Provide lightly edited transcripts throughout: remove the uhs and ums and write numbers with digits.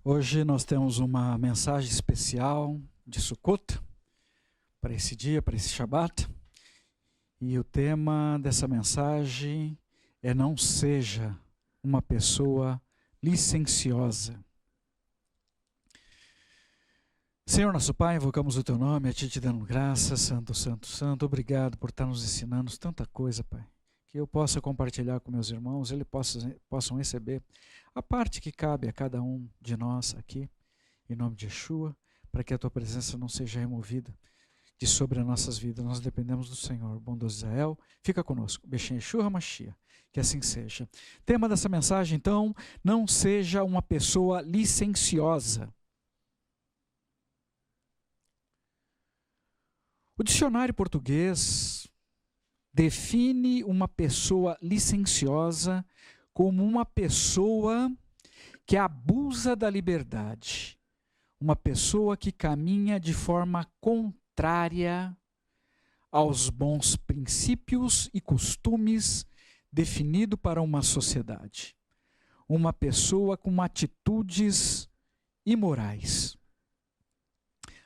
Hoje nós temos uma mensagem especial de Sukkot para esse dia, para esse Shabat. E o tema dessa mensagem é: não seja uma pessoa licenciosa. Senhor nosso Pai, invocamos o Teu nome, a Ti te dando graças, Santo, Santo, Santo. Obrigado por estar nos ensinando tanta coisa, Pai. Que eu possa compartilhar com meus irmãos, eles possam receber a parte que cabe a cada um de nós aqui, em nome de Yeshua, para que a Tua presença não seja removida de sobre as nossas vidas. Nós dependemos do Senhor, bondoso Israel. Fica conosco, Beshem Yeshua HaMashiach, que assim seja. Tema dessa mensagem, então: não seja uma pessoa licenciosa. O dicionário português define uma pessoa licenciosa como uma pessoa que abusa da liberdade, uma pessoa que caminha de forma contrária aos bons princípios e costumes definidos para uma sociedade, uma pessoa com atitudes imorais.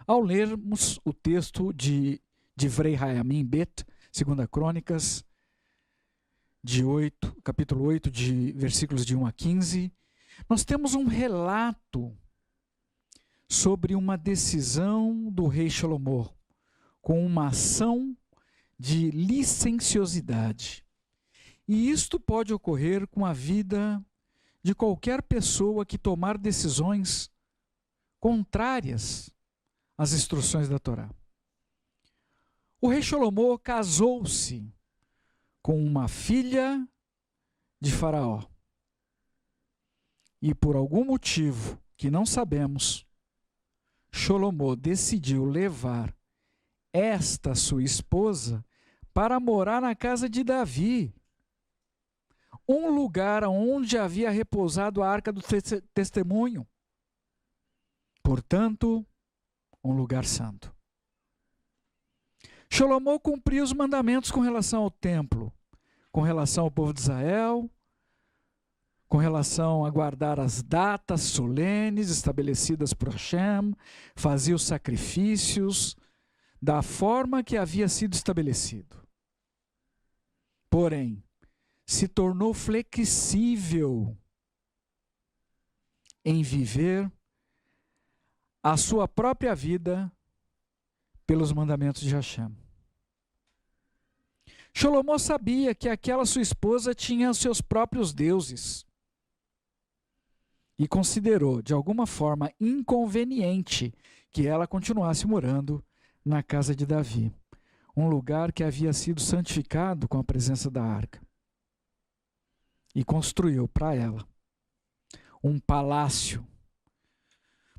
Ao lermos o texto de Divrei Hayamim Bet, 2 Crônicas, capítulo 8, de versículos de 1 a 15, nós temos um relato sobre uma decisão do rei Salomão, com uma ação de licenciosidade. E isto pode ocorrer com a vida de qualquer pessoa que tomar decisões contrárias às instruções da Torá. O rei Salomão casou-se com uma filha de Faraó. E por algum motivo que não sabemos, Salomão decidiu levar esta sua esposa para morar na casa de Davi, um lugar onde havia repousado a arca do testemunho. Portanto, um lugar santo. Salomão cumpriu os mandamentos com relação ao templo, com relação ao povo de Israel, com relação a guardar as datas solenes estabelecidas por Hashem, fazia os sacrifícios da forma que havia sido estabelecido. Porém, se tornou flexível em viver a sua própria vida pelos mandamentos de Hashem. Salomão sabia que aquela sua esposa tinha seus próprios deuses e considerou de alguma forma inconveniente que ela continuasse morando na casa de Davi, um lugar que havia sido santificado com a presença da arca, e construiu para ela um palácio.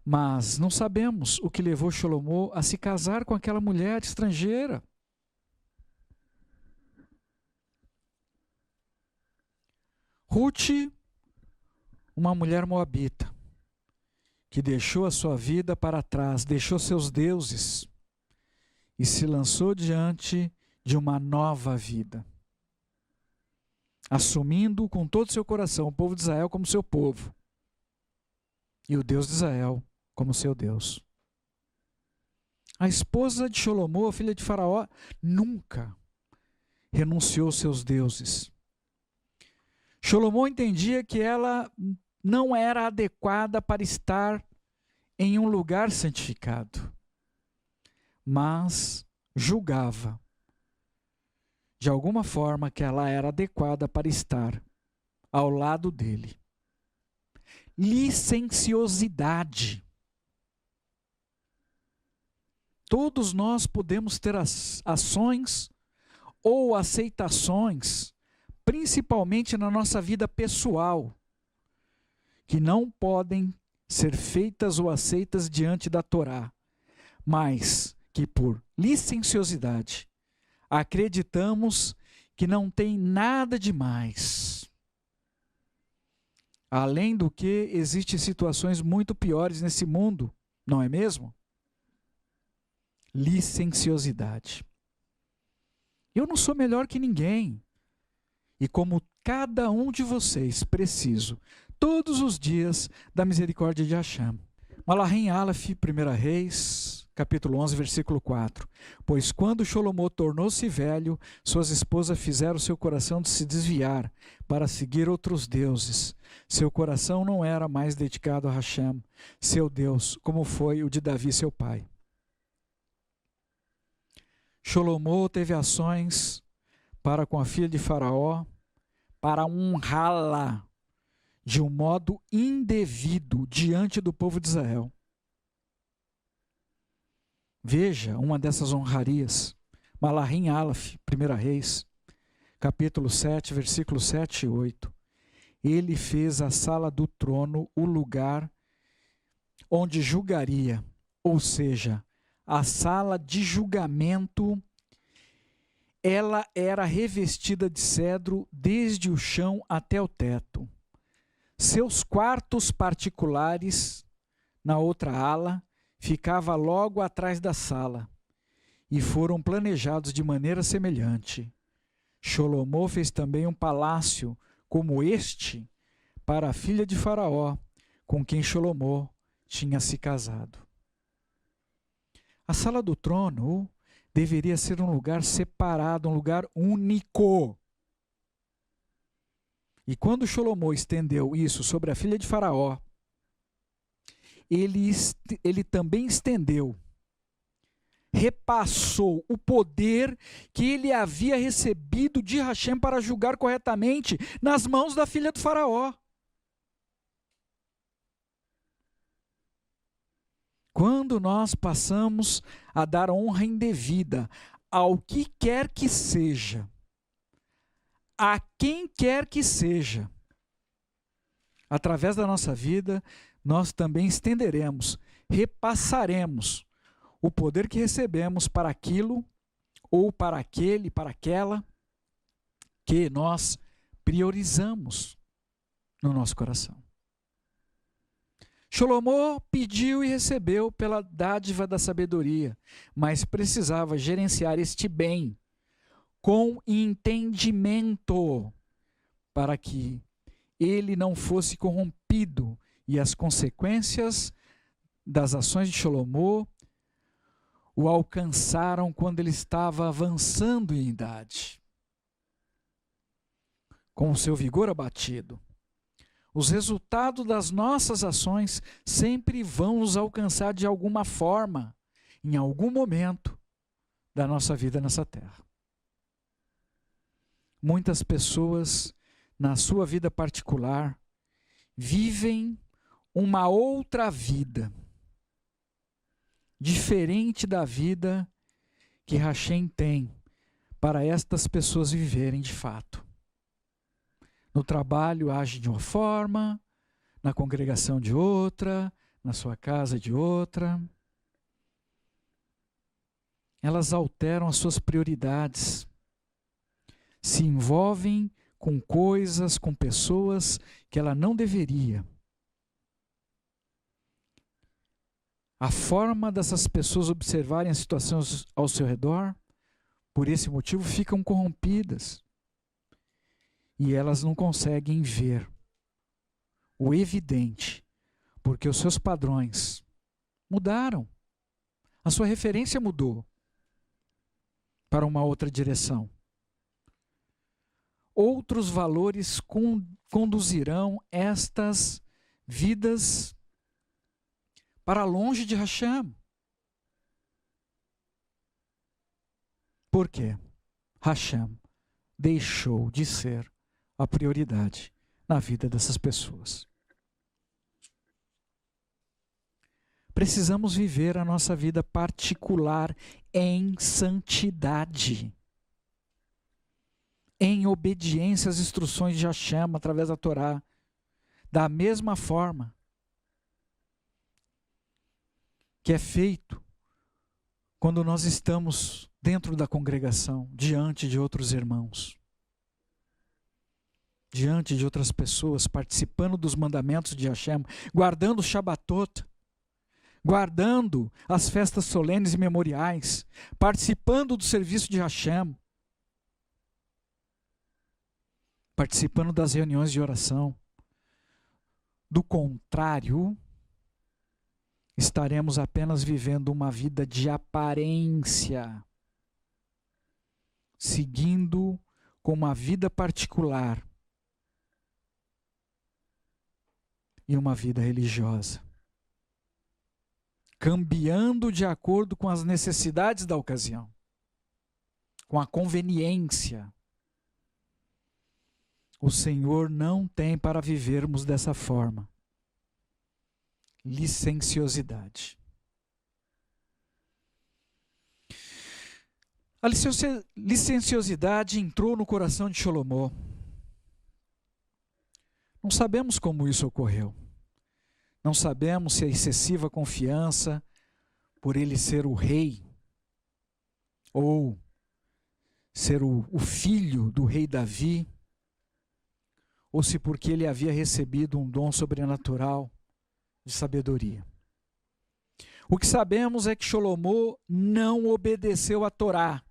Mas não sabemos o que levou Salomão a se casar com aquela mulher estrangeira. Ruth, uma mulher moabita, que deixou a sua vida para trás, deixou seus deuses e se lançou diante de uma nova vida, assumindo com todo o seu coração o povo de Israel como seu povo e o Deus de Israel como seu Deus. A esposa de Salomão, a filha de Faraó, nunca renunciou aos seus deuses. Salomão entendia que ela não era adequada para estar em um lugar santificado, mas julgava de alguma forma que ela era adequada para estar ao lado dele. Licenciosidade. Todos nós podemos ter ações ou aceitações, principalmente na nossa vida pessoal, que não podem ser feitas ou aceitas diante da Torá, mas que por licenciosidade acreditamos que não tem nada de mais. Além do que, existem situações muito piores nesse mundo, não é mesmo? licenciosidade. Eu não sou melhor que ninguém. E como cada um de vocês, preciso, todos os dias, da misericórdia de Hashem. Malahim Aleph, 1 Reis, capítulo 11, versículo 4. Pois quando Xolomó tornou-se velho, suas esposas fizeram seu coração de se desviar para seguir outros deuses. Seu coração não era mais dedicado a Hashem, seu Deus, como foi o de Davi, seu pai. Xolomó teve ações para com a filha de Faraó, para honrá-la de um modo indevido diante do povo de Israel. Veja uma dessas honrarias, Malahim Aleph, 1 Reis, capítulo 7, versículos 7 e 8. Ele fez a sala do trono o lugar onde julgaria, ou seja, a sala de julgamento, ela era revestida de cedro desde o chão até o teto. Seus quartos particulares, na outra ala, ficava logo atrás da sala, e foram planejados de maneira semelhante. Xolomó fez também um palácio como este para a filha de Faraó, com quem Xolomó tinha se casado. A sala do trono deveria ser um lugar separado, um lugar único. E quando Xolomó estendeu isso sobre a filha de Faraó, ele também estendeu, repassou o poder que ele havia recebido de Hashem para julgar corretamente nas mãos da filha do Faraó. Quando nós passamos a dar honra indevida ao que quer que seja, a quem quer que seja, através da nossa vida, nós também estenderemos, repassaremos o poder que recebemos para aquilo, ou para aquele, para aquela, que nós priorizamos no nosso coração. Xolomó pediu e recebeu pela dádiva da sabedoria, mas precisava gerenciar este bem com entendimento, para que ele não fosse corrompido e as consequências das ações de Xolomó o alcançaram quando ele estava avançando em idade, com o seu vigor abatido. Os resultados das nossas ações sempre vão nos alcançar de alguma forma, em algum momento da nossa vida nessa terra. Muitas pessoas, na sua vida particular, vivem uma outra vida, diferente da vida que Hashem tem para estas pessoas viverem de fato. No trabalho age de uma forma, na congregação de outra, na sua casa de outra. Elas alteram as suas prioridades, se envolvem com coisas, com pessoas que ela não deveria. A forma dessas pessoas observarem as situações ao seu redor, por esse motivo, ficam corrompidas. E elas não conseguem ver o evidente, porque os seus padrões mudaram. A sua referência mudou para uma outra direção. Outros valores conduzirão estas vidas para longe de Hashem. Por quê? Hashem deixou de ser a prioridade na vida dessas pessoas. Precisamos viver a nossa vida particular em santidade, em obediência às instruções de Hashem através da Torá, da mesma forma que é feito quando nós estamos dentro da congregação, diante de outros irmãos, diante de outras pessoas, participando dos mandamentos de Hashem, guardando o Shabbatot, guardando as festas solenes e memoriais, participando do serviço de Hashem, participando das reuniões de oração. Do contrário, estaremos apenas vivendo uma vida de aparência, seguindo com uma vida particular e uma vida religiosa, cambiando de acordo com as necessidades da ocasião, com a conveniência. O Senhor não tem para vivermos dessa forma. Licenciosidade. A licenciosidade entrou no coração de Salomão. Não sabemos como isso ocorreu. Não sabemos se a excessiva confiança por ele ser o rei, ou ser o filho do rei Davi, ou se porque ele havia recebido um dom sobrenatural de sabedoria. O que sabemos é que Salomão não obedeceu à Torá.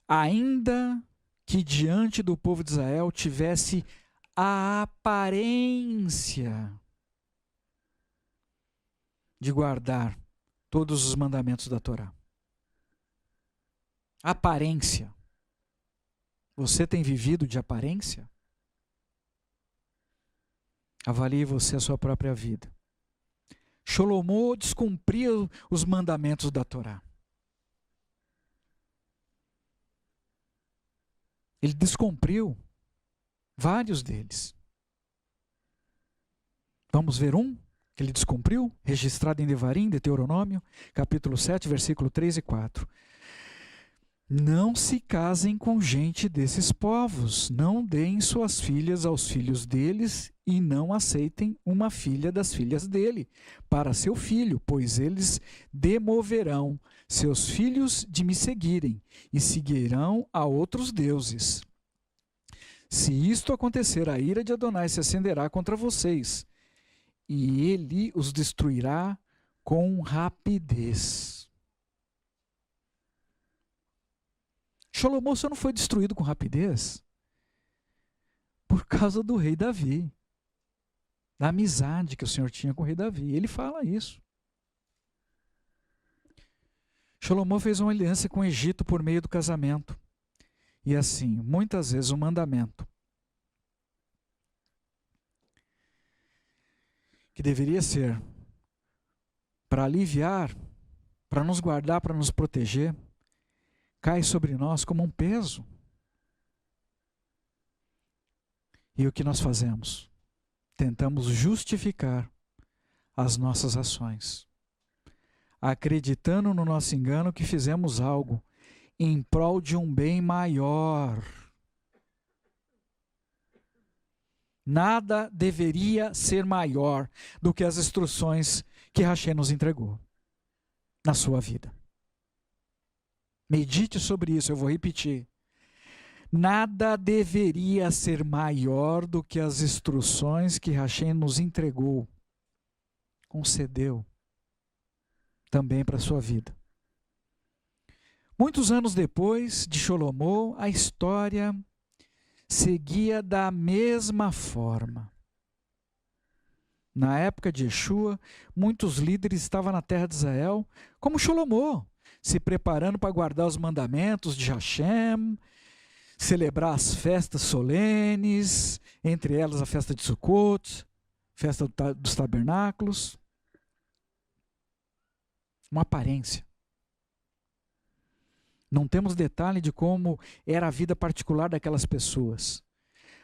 Ainda que diante do povo de Israel tivesse a aparência de guardar todos os mandamentos da Torá. Aparência. Você tem vivido de aparência? Avalie você a sua própria vida. Salomão descumpria os mandamentos da Torá. Ele descumpriu vários deles. Vamos ver um que ele descumpriu, registrado em Devarim, Deuteronômio, capítulo 7, versículo 3 e 4. Não se casem com gente desses povos, não deem suas filhas aos filhos deles e não aceitem uma filha das filhas dele para seu filho, pois eles demoverão seus filhos de me seguirem e seguirão a outros deuses. Se isto acontecer, a ira de Adonai se acenderá contra vocês e ele os destruirá com rapidez. Salomão só não foi destruído com rapidez por causa do rei Davi, da amizade que o Senhor tinha com o rei Davi. Ele fala isso. Salomão fez uma aliança com o Egito por meio do casamento. E assim, muitas vezes o mandamento que deveria ser para aliviar, para nos guardar, para nos proteger, cai sobre nós como um peso. E o que nós fazemos? Tentamos justificar as nossas ações, acreditando no nosso engano que fizemos algo em prol de um bem maior. Nada deveria ser maior do que as instruções que Hashem nos entregou na sua vida. Medite sobre isso, eu vou repetir. Nada deveria ser maior do que as instruções que Hashem nos entregou, concedeu também para a sua vida. Muitos anos depois de Salomão, a história seguia da mesma forma. Na época de Yeshua, muitos líderes estavam na terra de Israel, como Salomão, se preparando para guardar os mandamentos de Hashem, celebrar as festas solenes, entre elas a festa de Sukkot, festa dos tabernáculos. Uma aparência. Não temos detalhe de como era a vida particular daquelas pessoas,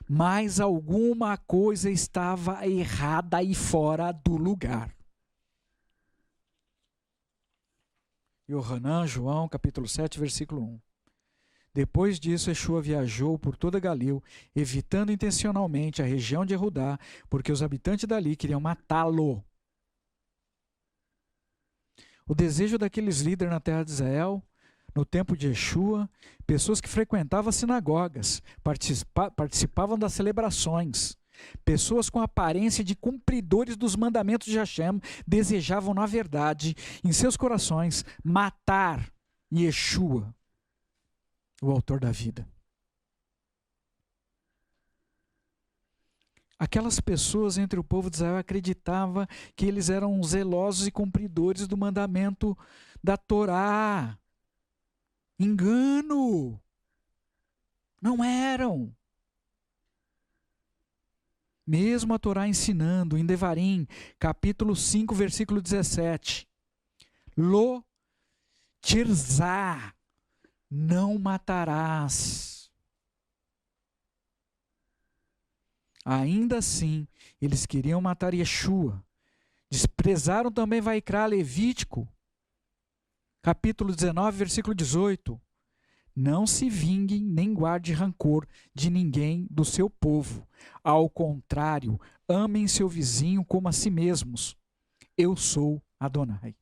mas alguma coisa estava errada e fora do lugar. Yohanan, João, capítulo 7, versículo 1. Depois disso, Yeshua viajou por toda Galil, evitando intencionalmente a região de Judá, porque os habitantes dali queriam matá-lo. O desejo daqueles líderes na terra de Israel, no tempo de Yeshua, pessoas que frequentavam as sinagogas, participavam das celebrações, Pessoas com aparência de cumpridores dos mandamentos de Hashem desejavam, na verdade, em seus corações, matar Yeshua, o autor da vida. Aquelas pessoas entre o povo de Israel acreditavam que eles eram zelosos e cumpridores do mandamento da Torá. Engano! Não eram. Mesmo a Torá ensinando em Devarim, capítulo 5, versículo 17. Lo tirzá, não matarás. Ainda assim, eles queriam matar Yeshua. Desprezaram também Vaikra Levítico, capítulo 19, versículo 18. Não se vinguem nem guarde rancor de ninguém do seu povo. Ao contrário, amem seu vizinho como a si mesmos. Eu sou Adonai.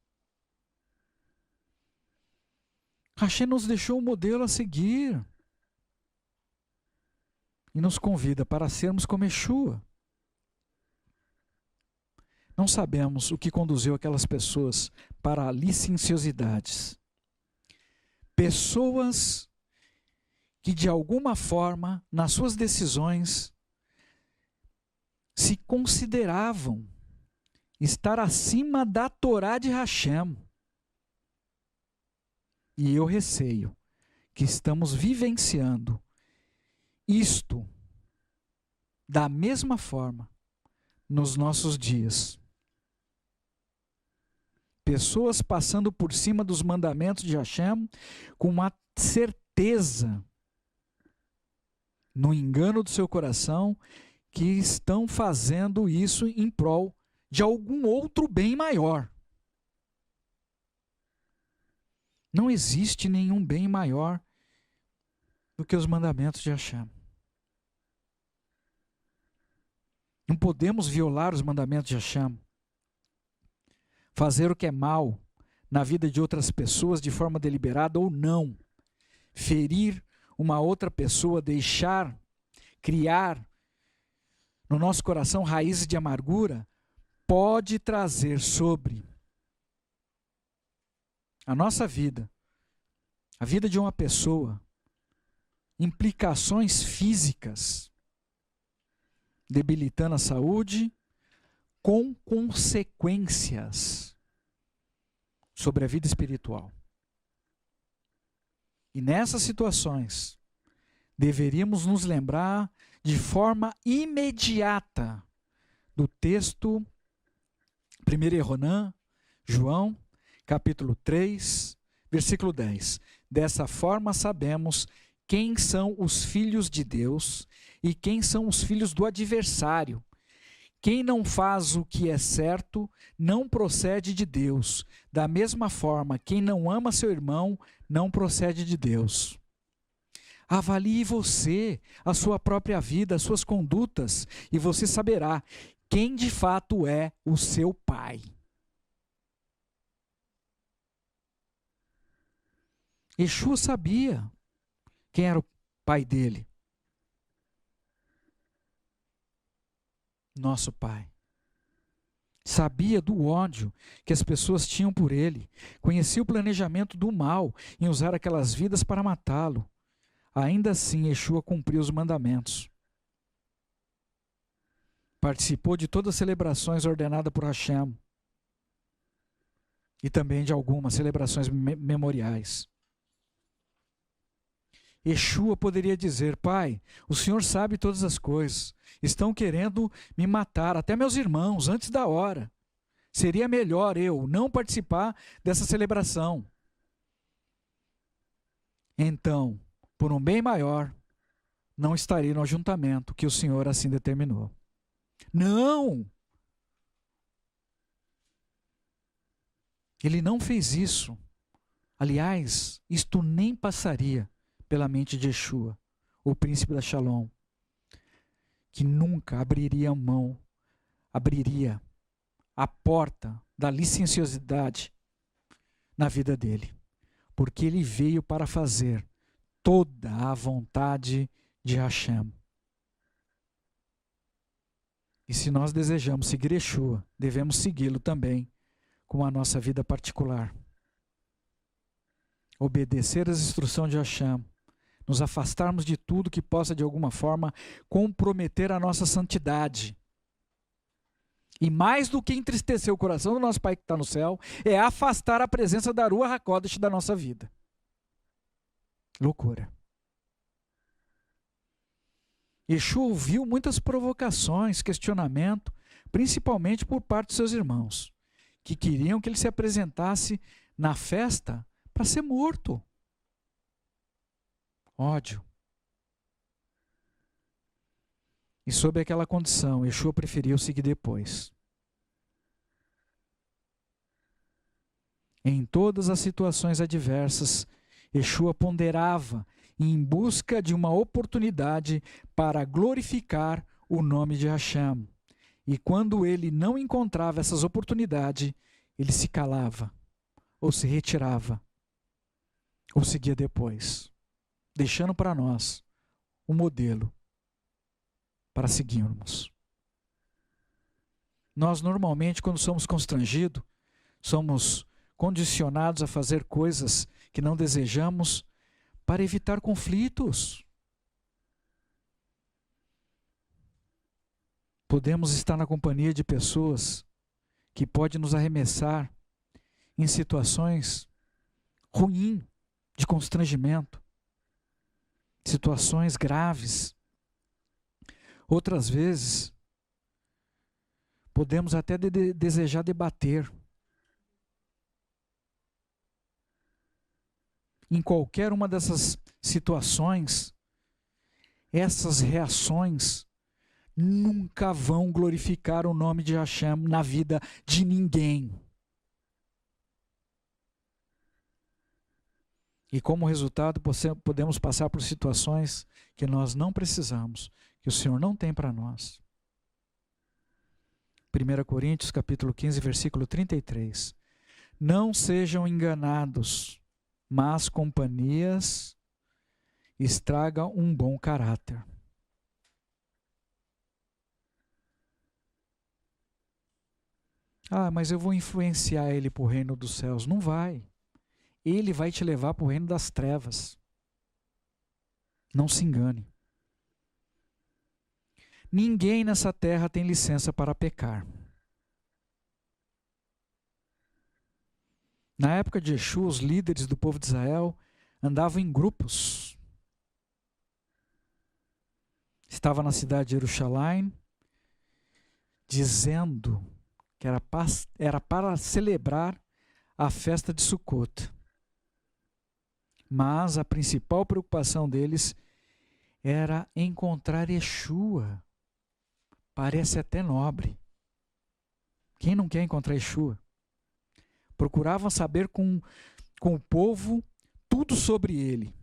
Hashem nos deixou um modelo a seguir. E nos convida para sermos como Yeshua. Não sabemos o que conduziu aquelas pessoas para licenciosidades. Pessoas que de alguma forma, nas suas decisões, se consideravam estar acima da Torá de Hashem. E eu receio que estamos vivenciando isto da mesma forma nos nossos dias. Pessoas passando por cima dos mandamentos de Hashem com uma certeza, no engano do seu coração, que estão fazendo isso em prol de algum outro bem maior. Não existe nenhum bem maior do que os mandamentos de Hashem. Não podemos violar os mandamentos de Hashem. Fazer o que é mal na vida de outras pessoas de forma deliberada ou não. Ferir uma outra pessoa, deixar, criar no nosso coração raízes de amargura, pode trazer sobre a nossa vida, a vida de uma pessoa, implicações físicas, debilitando a saúde, com consequências sobre a vida espiritual. E nessas situações, deveríamos nos lembrar de forma imediata do texto 1 Ronan, João, capítulo 3, versículo 10. Dessa forma sabemos quem são os filhos de Deus e quem são os filhos do adversário. Quem não faz o que é certo não procede de Deus. Da mesma forma, quem não ama seu irmão não procede de Deus. Avalie você, a sua própria vida, as suas condutas, e você saberá quem de fato é o seu pai. Yeshua sabia quem era o pai dele. Nosso pai. Sabia do ódio que as pessoas tinham por ele. Conhecia o planejamento do mal em usar aquelas vidas para matá-lo. Ainda assim, Yeshua cumpriu os mandamentos. Participou de todas as celebrações ordenadas por Hashem. E também de algumas celebrações memoriais. Yeshua poderia dizer: Pai, o Senhor sabe todas as coisas. Estão querendo me matar, até meus irmãos, antes da hora. Seria melhor eu não participar dessa celebração. Então, por um bem maior, não estarei no ajuntamento que o Senhor assim determinou. Não! Ele não fez isso. Aliás, isto nem passaria pela mente de Yeshua, o príncipe da Shalom, que nunca abriria a porta da licenciosidade na vida dele, porque ele veio para fazer toda a vontade de Hashem. E se nós desejamos seguir Yeshua, devemos segui-lo também com a nossa vida particular. Obedecer às instruções de Hashem, nos afastarmos de tudo que possa de alguma forma comprometer a nossa santidade. E mais do que entristecer o coração do nosso Pai que está no céu, é afastar a presença da Ruach HaKodesh da nossa vida. Loucura. Yeshua ouviu muitas provocações, questionamento, principalmente por parte de seus irmãos, que queriam que ele se apresentasse na festa para ser morto. Ódio. E sob aquela condição, Yeshua preferiu seguir depois. Em todas as situações adversas, Yeshua ponderava em busca de uma oportunidade para glorificar o nome de Hashem. E quando ele não encontrava essas oportunidades, ele se calava, ou se retirava, ou seguia depois, deixando para nós um modelo para seguirmos. Nós normalmente, quando somos constrangidos, somos condicionados a fazer coisas que não desejamos para evitar conflitos. Podemos estar na companhia de pessoas que podem nos arremessar em situações ruins, de constrangimento, situações graves. Outras vezes, podemos até desejar debater. Em qualquer uma dessas situações, essas reações nunca vão glorificar o nome de Hashem na vida de ninguém. E como resultado, podemos passar por situações que nós não precisamos, que o Senhor não tem para nós. 1 Coríntios capítulo 15, versículo 33. Não sejam enganados, más companhias estragam um bom caráter. Ah, mas eu vou influenciar ele para o reino dos céus. Não vai. Ele vai te levar para o reino das trevas. Não se engane. Ninguém nessa terra tem licença para pecar. Na época de Yeshua, os líderes do povo de Israel andavam em grupos. Estava na cidade de Jerusalém, dizendo que era para celebrar a festa de Sukkot. Mas a principal preocupação deles era encontrar Yeshua. Parece até nobre. Quem não quer encontrar Yeshua? Procuravam saber com o povo tudo sobre ele.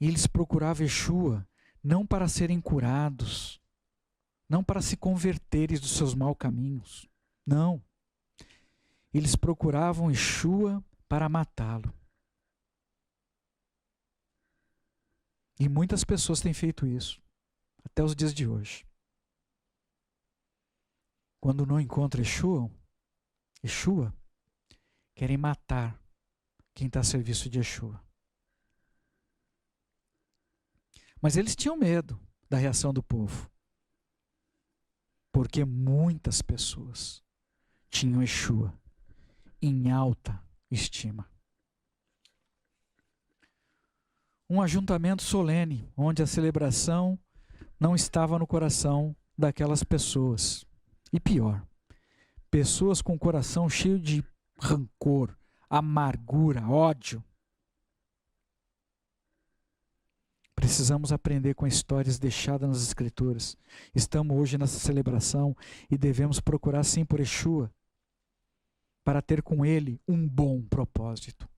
E eles procuravam Yeshua não para serem curados, não para se converterem dos seus maus caminhos. Não. Eles procuravam Yeshua para matá-lo. E muitas pessoas têm feito isso, até os dias de hoje. Quando não encontram Yeshua, querem matar quem está a serviço de Yeshua. Mas eles tinham medo da reação do povo, porque muitas pessoas tinham Yeshua em alta estima. Um ajuntamento solene, onde a celebração não estava no coração daquelas pessoas. E pior, pessoas com o coração cheio de rancor, amargura, ódio. Precisamos aprender com as histórias deixadas nas Escrituras. Estamos hoje nessa celebração e devemos procurar sim por Yeshua, para ter com ele um bom propósito.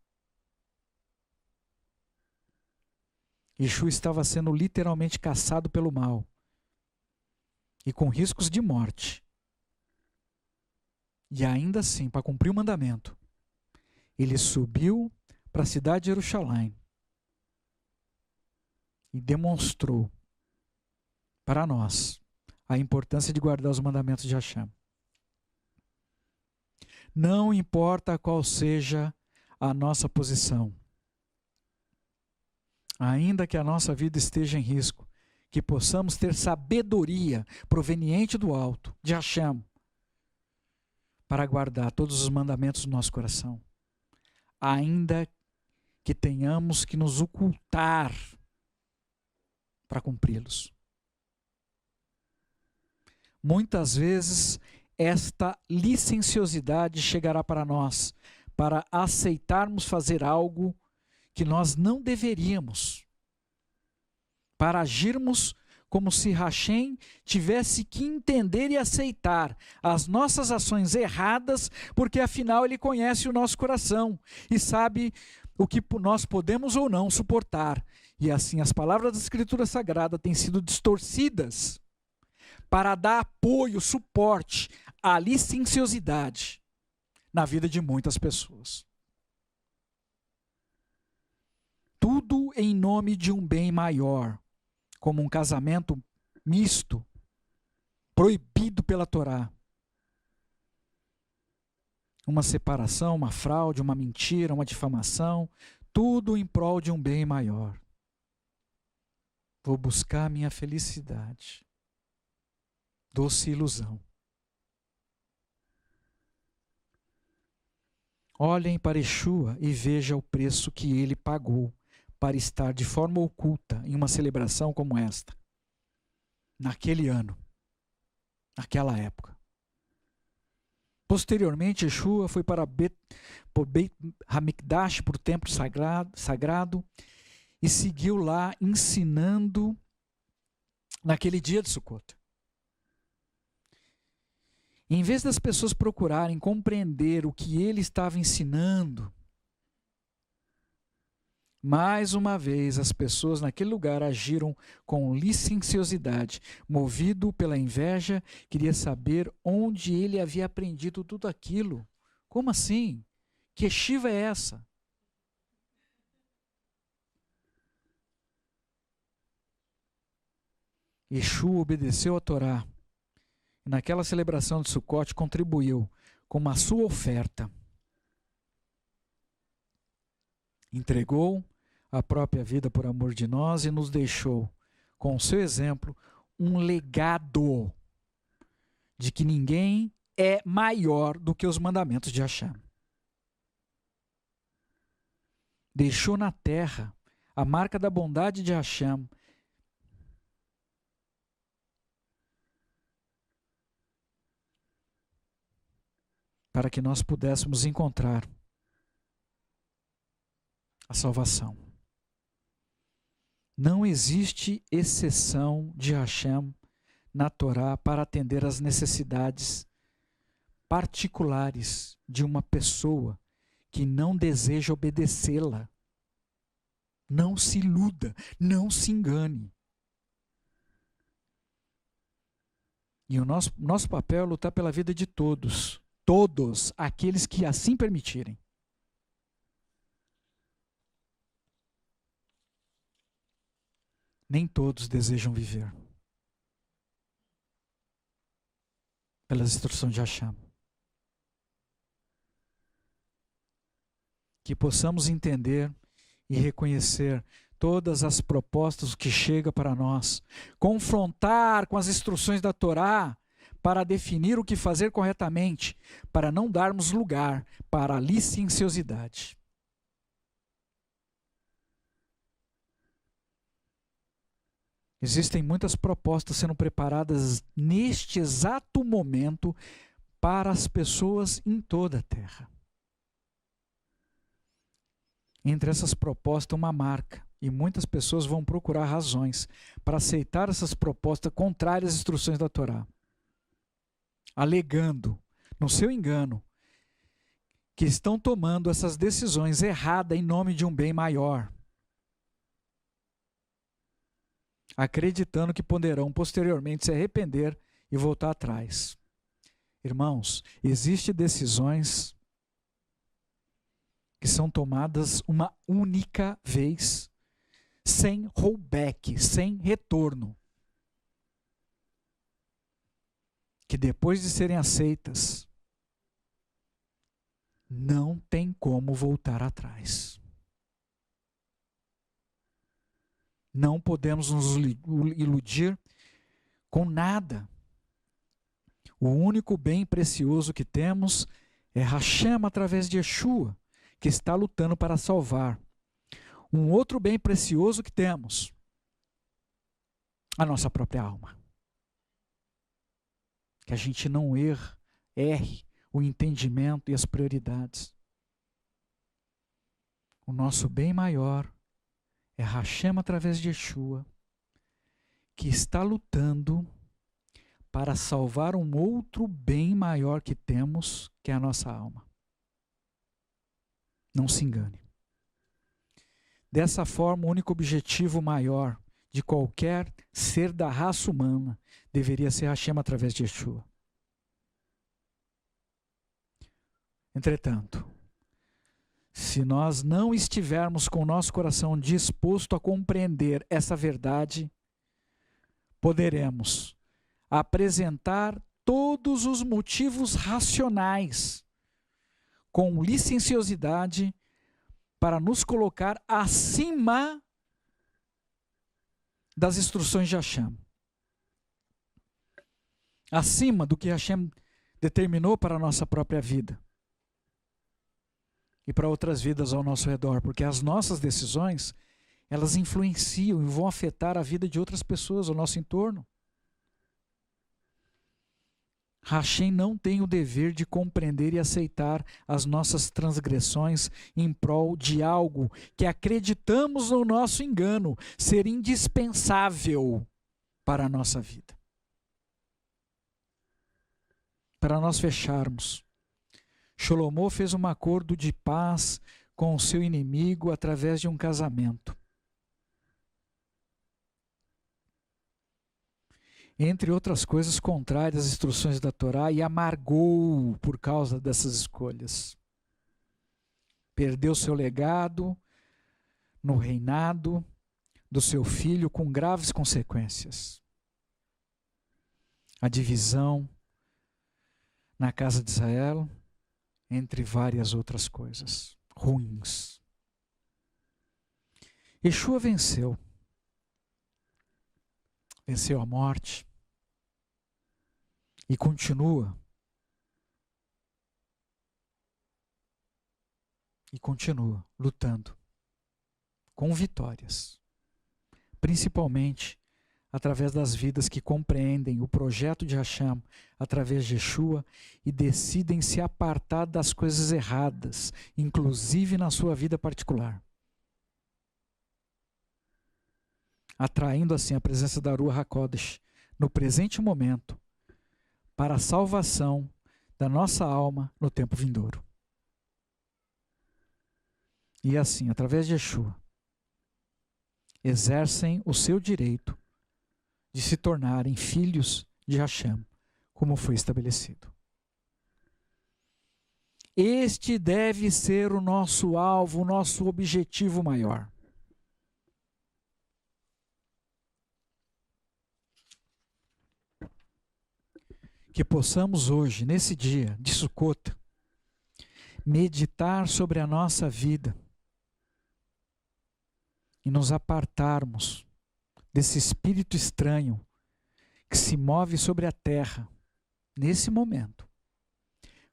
Yeshua estava sendo literalmente caçado pelo mal e com riscos de morte. E ainda assim, para cumprir o mandamento, ele subiu para a cidade de Jerusalém e demonstrou para nós a importância de guardar os mandamentos de Hashem. Não importa qual seja a nossa posição, ainda que a nossa vida esteja em risco, que possamos ter sabedoria proveniente do alto, de Hashem, para guardar todos os mandamentos do nosso coração, ainda que tenhamos que nos ocultar para cumpri-los. Muitas vezes esta licenciosidade chegará para nós, para aceitarmos fazer algo que nós não deveríamos, para agirmos como se Hashem tivesse que entender e aceitar as nossas ações erradas, porque afinal Ele conhece o nosso coração e sabe o que nós podemos ou não suportar. E assim as palavras da Escritura Sagrada têm sido distorcidas para dar apoio, suporte à licenciosidade na vida de muitas pessoas. Tudo em nome de um bem maior, como um casamento misto, proibido pela Torá. Uma separação, uma fraude, uma mentira, uma difamação, tudo em prol de um bem maior. Vou buscar minha felicidade. Doce ilusão. Olhem para Yeshua e vejam o preço que ele pagou para estar de forma oculta em uma celebração como esta, naquele ano, naquela época. Posteriormente, Yeshua foi para Beit Hamikdash, para o templo sagrado, e seguiu lá ensinando naquele dia de Sukkot. Em vez das pessoas procurarem compreender o que ele estava ensinando, mais uma vez as pessoas naquele lugar agiram com licenciosidade, movido pela inveja, queria saber onde ele havia aprendido tudo aquilo. Como assim? Que yeshiva é essa? Yeshua obedeceu a Torá. Naquela celebração de Sukkot, contribuiu com a sua oferta. Entregou a própria vida por amor de nós e nos deixou, com o seu exemplo, um legado de que ninguém é maior do que os mandamentos de Hashem. Deixou na terra a marca da bondade de Hashem, para que nós pudéssemos encontrar a salvação. Não existe exceção de Hashem na Torá para atender às necessidades particulares de uma pessoa que não deseja obedecê-la. Não se iluda, não se engane. E o nosso papel é lutar pela vida de todos. Todos aqueles que assim permitirem. Nem todos desejam viver pelas instruções de Hashem. Que possamos entender e reconhecer todas as propostas que chegam para nós, confrontar com as instruções da Torá, para definir o que fazer corretamente, para não darmos lugar para a licenciosidade. Existem muitas propostas sendo preparadas neste exato momento para as pessoas em toda a terra. Entre essas propostas, uma marca, e muitas pessoas vão procurar razões para aceitar essas propostas contrárias às instruções da Torá, alegando, no seu engano, que estão tomando essas decisões erradas em nome de um bem maior, acreditando que poderão posteriormente se arrepender e voltar atrás. Irmãos, existem decisões que são tomadas uma única vez, sem rollback, sem retorno. que depois de serem aceitas, não tem como voltar atrás. Não podemos nos iludir com nada. O único bem precioso que temos é Hashem através de Yeshua, que está lutando para salvar. Um outro bem precioso que temos, a nossa própria alma. Que a gente não erre o entendimento e as prioridades. O nosso bem maior é Hashem através de Yeshua, que está lutando para salvar um outro bem maior que temos, que é a nossa alma. Não se engane. Dessa forma, o único objetivo maior de qualquer ser da raça humana deveria ser Hashem através de Yeshua. Entretanto, se nós não estivermos com o nosso coração disposto a compreender essa verdade, poderemos apresentar todos os motivos racionais com licenciosidade para nos colocar acima das instruções de Hashem. Acima do que Hashem determinou para a nossa própria vida. E para outras vidas ao nosso redor, porque as nossas decisões, elas influenciam e vão afetar a vida de outras pessoas ao nosso entorno. Hashem não tem o dever de compreender e aceitar as nossas transgressões em prol de algo que acreditamos no nosso engano ser indispensável para a nossa vida. Para nós fecharmos, Shlomo fez um acordo de paz com o seu inimigo através de um casamento. Entre outras coisas contrárias às instruções da Torá, e amargou por causa dessas escolhas. Perdeu seu legado no reinado do seu filho com graves consequências. A divisão na casa de Israel, entre várias outras coisas ruins. Yeshua venceu. Venceu a morte. E continua. E continua lutando. Com vitórias. Principalmente através das vidas que compreendem o projeto de Hashem através de Yeshua e decidem se apartar das coisas erradas, inclusive na sua vida particular. Atraindo assim a presença da Ruach HaKodesh no presente momento para a salvação da nossa alma no tempo vindouro. E assim, através de Yeshua, exercem o seu direito de se tornarem filhos de Hashem, como foi estabelecido. Este deve ser o nosso alvo, o nosso objetivo maior. Que possamos hoje, nesse dia de Sukkot, meditar sobre a nossa vida e nos apartarmos desse espírito estranho que se move sobre a terra, nesse momento,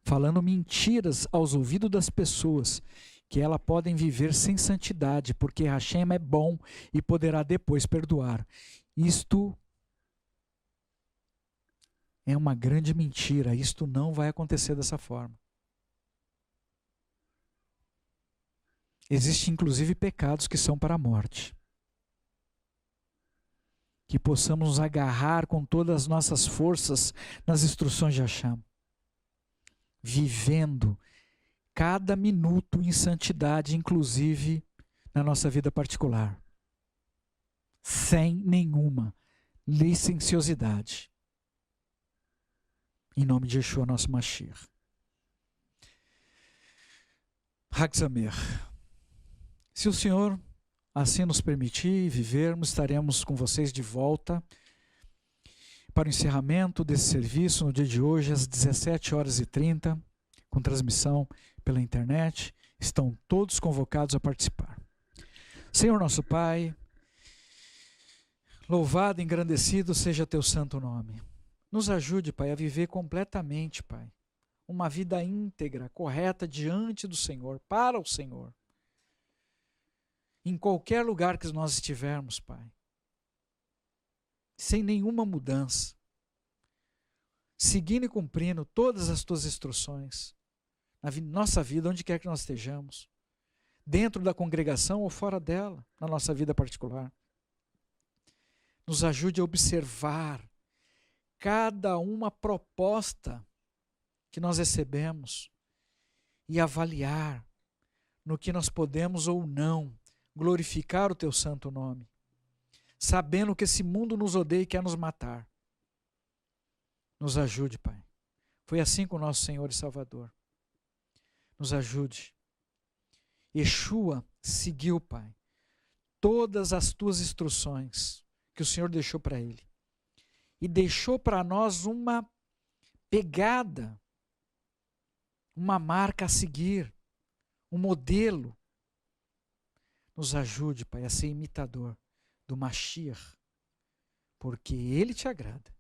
falando mentiras aos ouvidos das pessoas, que elas podem viver sem santidade, porque Hashem é bom e poderá depois perdoar. Isto é uma grande mentira, isto não vai acontecer dessa forma. Existem inclusive pecados que são para a morte. Que possamos nos agarrar com todas as nossas forças nas instruções de Hashem, vivendo cada minuto em santidade, inclusive na nossa vida particular, sem nenhuma licenciosidade. Em nome de Yeshua, nosso Mashiach. Hag Sameach. Se o Senhor assim nos permitir vivermos, estaremos com vocês de volta para o encerramento desse serviço no dia de hoje, às 17h30, com transmissão pela internet. Estão todos convocados a participar. Senhor nosso Pai, louvado e engrandecido seja teu santo nome. Nos ajude, Pai, a viver completamente, Pai, uma vida íntegra, correta diante do Senhor, para o Senhor. Em qualquer lugar que nós estivermos, Pai. Sem nenhuma mudança. Seguindo e cumprindo todas as tuas instruções. Na nossa vida, onde quer que nós estejamos. Dentro da congregação ou fora dela, na nossa vida particular. Nos ajude a observar cada uma proposta que nós recebemos e avaliar no que nós podemos ou não glorificar o teu santo nome, sabendo que esse mundo nos odeia e quer nos matar. Nos ajude, Pai. Foi assim com o nosso Senhor e Salvador. Nos ajude. Yeshua seguiu, Pai, todas as tuas instruções que o Senhor deixou para ele. E deixou para nós uma pegada, uma marca a seguir, um modelo. Nos ajude, Pai, a ser imitador do Mashiach, porque ele te agrada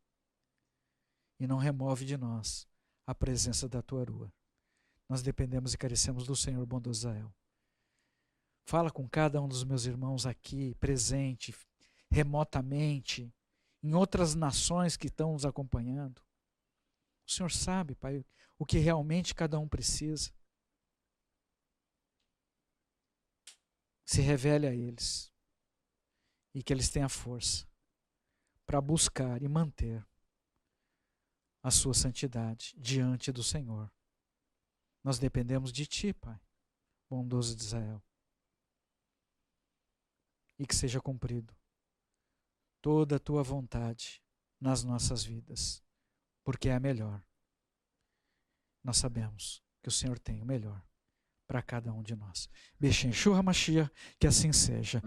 e não remove de nós a presença da tua rua. Nós dependemos e carecemos do Senhor bondoso Israel. Fala com cada um dos meus irmãos aqui, presente, remotamente, em outras nações que estão nos acompanhando. O Senhor sabe, Pai, o que realmente cada um precisa. Se revele a eles e que eles tenham força para buscar e manter a sua santidade diante do Senhor. Nós dependemos de Ti, Pai, bondoso de Israel. E que seja cumprido toda a Tua vontade nas nossas vidas, porque é a melhor. Nós sabemos que o Senhor tem o melhor para cada um de nós. Bechem Yeshua Mashiach, que assim seja.